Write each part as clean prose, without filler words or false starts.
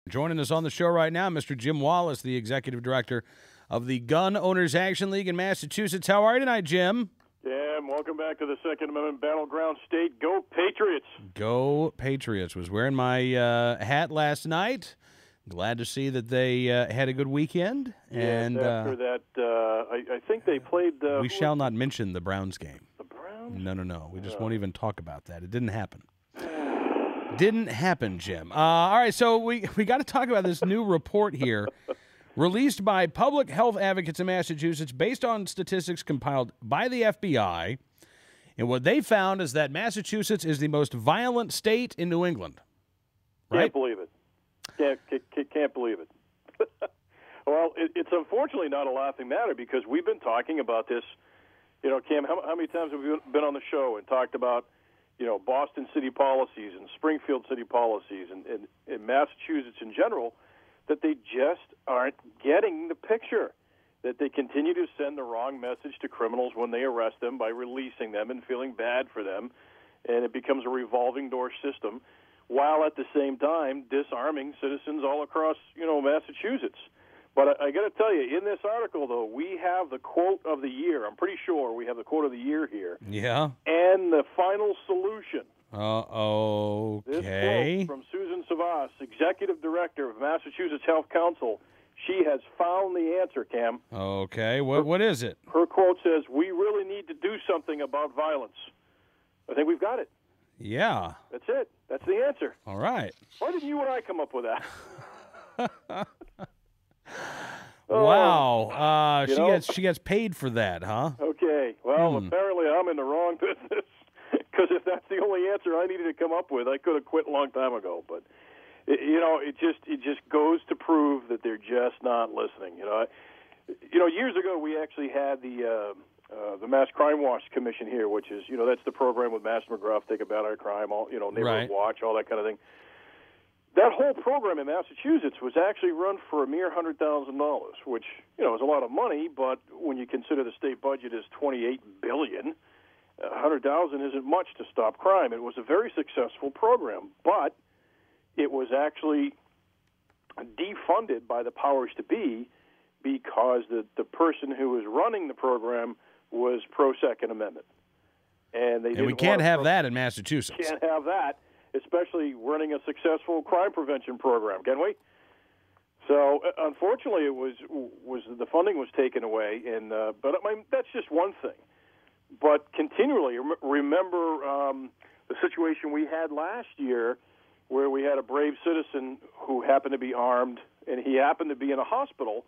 Joining us on the show right now, Mr. Jim Wallace, the executive director of the Gun Owners Action League in Massachusetts. How are you tonight, Jim? Yeah, and welcome back to the Second Amendment Battleground State. Go Patriots! Go Patriots. Was wearing my hat last night. Glad to see that they had a good weekend. And after that, I think they played... we shall not mention the Browns game. The Browns? No. We just won't even talk about that. It didn't happen. Didn't happen, Jim. All right, so we got to talk about this new report here released by public health advocates in Massachusetts based on statistics compiled by the FBI. And what they found is that Massachusetts is the most violent state in New England. Right? Can't believe it. Can't believe it. Well, it's unfortunately not a laughing matter because we've been talking about this. You know, Cam, how many times have we been on the show and talked about, you know, Boston city policies and Springfield city policies and Massachusetts in general, that they just aren't getting the picture, that they continue to send the wrong message to criminals when they arrest them by releasing them and feeling bad for them, and it becomes a revolving door system, while at the same time disarming citizens all across, you know, Massachusetts. But I got to tell you, in this article, though, we have the quote of the year. I'm pretty sure we have the quote of the year here. Yeah. And the final solution. Okay. This quote from Susan Savas, Executive Director of Massachusetts Health Council. She has found the answer, Cam. Okay. What is it? Her quote says, "We really need to do something about violence." I think we've got it. Yeah. That's it. That's the answer. All right. Why didn't you and I come up with that? Wow. She gets paid for that, huh? Okay. Well, apparently I'm in the wrong business because if that's the only answer I needed to come up with, I could have quit a long time ago. But it just goes to prove that they're just not listening. Years ago we actually had the Mass Crime Watch Commission here, which is that's the program with Master McGruff, Take a Bat Out of Crime, all Neighborhood Right. Watch, all that kind of thing. That whole program in Massachusetts was actually run for a mere $100,000, which is a lot of money. But when you consider the state budget is $28 billion, $100,000 isn't much to stop crime. It was a very successful program, but it was actually defunded by the powers to be because the person who was running the program was pro-Second Amendment, and we can't have that in Massachusetts. Can't have that. Especially running a successful crime prevention program, can we? So, unfortunately, it was the funding was taken away, but I mean that's just one thing. But continually, remember the situation we had last year, where we had a brave citizen who happened to be armed, and he happened to be in a hospital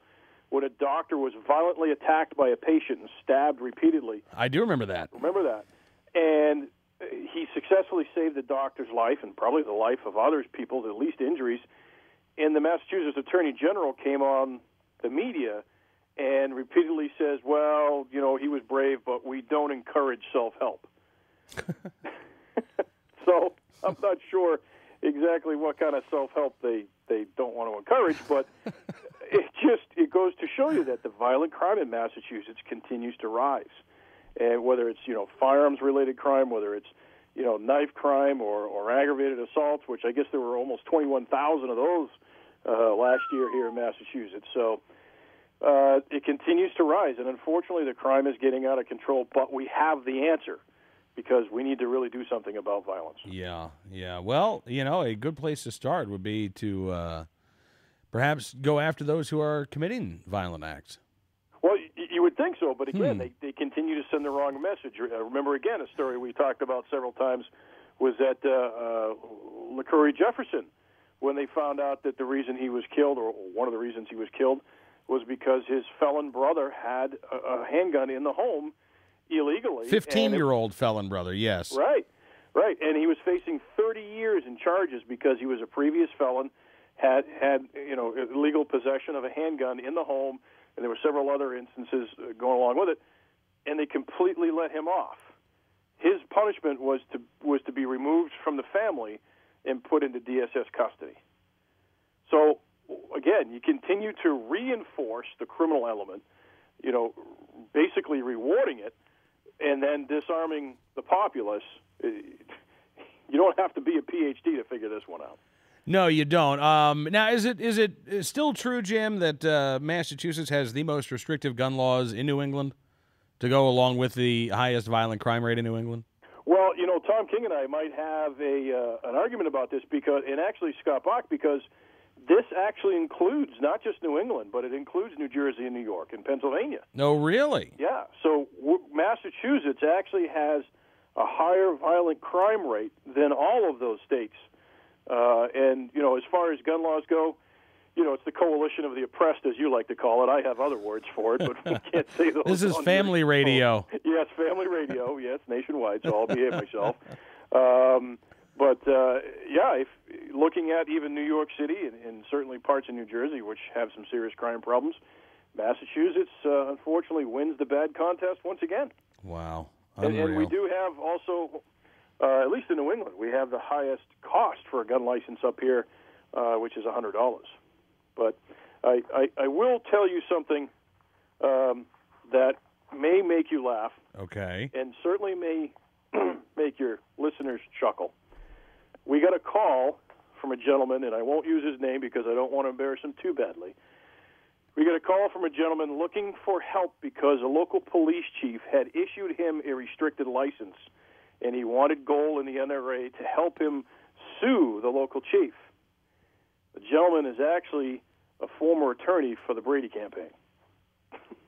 when a doctor was violently attacked by a patient and stabbed repeatedly. I do remember that. And he successfully saved the doctor's life and probably the life of others, people, at least injuries. And the Massachusetts Attorney General came on the media and repeatedly says, well, he was brave, but we don't encourage self-help. So I'm not sure exactly what kind of self-help they don't want to encourage, but it goes to show you that the violent crime in Massachusetts continues to rise. And whether it's firearms-related crime, whether it's knife crime or aggravated assaults, which I guess there were almost 21,000 of those last year here in Massachusetts. So it continues to rise, and unfortunately the crime is getting out of control. But we have the answer because we need to really do something about violence. Yeah. Well, a good place to start would be to perhaps go after those who are committing violent acts. Well, you would think so, but again, they continue to send the wrong message. Remember, again, a story we talked about several times was that LaCurry Jefferson, when they found out that the reason he was killed, or one of the reasons he was killed, was because his felon brother had a handgun in the home illegally. 15-year-old felon brother, yes. Right. And he was facing 30 years in charges because he was a previous felon, had illegal possession of a handgun in the home, and there were several other instances going along with it, and they completely let him off. His punishment was to be removed from the family and put into DSS custody. So, again, you continue to reinforce the criminal element, basically rewarding it, and then disarming the populace. You don't have to be a PhD to figure this one out. No, you don't. Now, is it still true, Jim, that Massachusetts has the most restrictive gun laws in New England to go along with the highest violent crime rate in New England? Well, Tom King and I might have an argument about this and actually Scott Bach, because this actually includes not just New England, but it includes New Jersey and New York and Pennsylvania. No, really? Yeah. So Massachusetts actually has a higher violent crime rate than all of those states. And as far as gun laws go, it's the coalition of the oppressed, as you like to call it. I have other words for it, but we can't say those. This is family radio. Yes, family radio. Yes, nationwide, so I'll behave myself. If looking at even New York City and certainly parts of New Jersey, which have some serious crime problems, Massachusetts, unfortunately, wins the bad contest once again. Wow. And we do have also, at least in New England, we have the highest cost for a gun license up here, which is $100. But I will tell you something that may make you laugh. Okay. And certainly may make your listeners chuckle. We got a call from a gentleman, and I won't use his name because I don't want to embarrass him too badly. We got a call from a gentleman looking for help because a local police chief had issued him a restricted license, and he wanted Goal and the NRA to help him sue the local chief. The gentleman is actually a former attorney for the Brady campaign.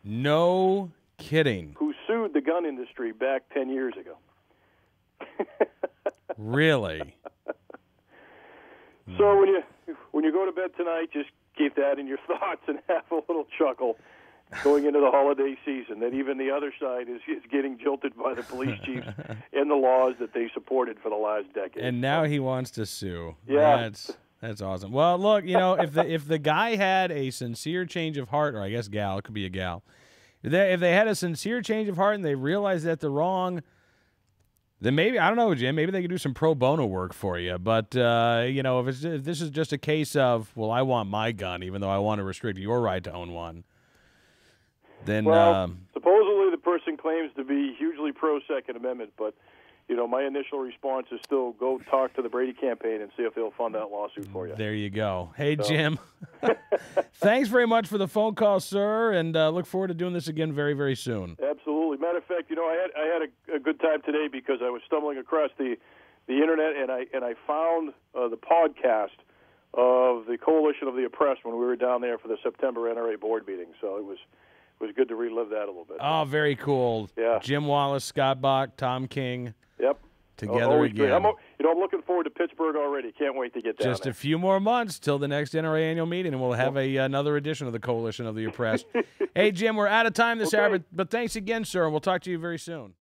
No kidding. Who sued the gun industry back 10 years ago. Really? So when you go to bed tonight, just keep that in your thoughts and have a little chuckle going into the holiday season, that even the other side is getting jilted by the police chiefs and the laws that they supported for the last decade. And now he wants to sue. Yeah. That's awesome. Well, look, if the guy had a sincere change of heart, or I guess gal, it could be a gal, if they had a sincere change of heart and they realized that they're wrong, then maybe, I don't know, Jim, maybe they could do some pro bono work for you. But, if this is just a case of, well, I want my gun, even though I want to restrict your right to own one, then... Well, supposedly the person claims to be hugely pro-Second Amendment, but, my initial response is still go talk to the Brady campaign and see if they'll fund that lawsuit for you. There you go. Hey, Jim, thanks very much for the phone call, sir, and look forward to doing this again very, very soon. Absolutely. Matter of fact, I had a good time today because I was stumbling across the internet and I found the podcast of the Coalition of the Oppressed when we were down there for the September NRA board meeting. So it was good to relive that a little bit. Oh, very cool. Yeah. Jim Wallace, Scott Bach, Tom King. Yep. Together again. I'm looking forward to Pittsburgh already. Can't wait to get down Just there. a few more months till the next NRA annual meeting, and we'll have another edition of the Coalition of the Oppressed. Hey, Jim, we're out of time this hour, but thanks again, sir, and we'll talk to you very soon.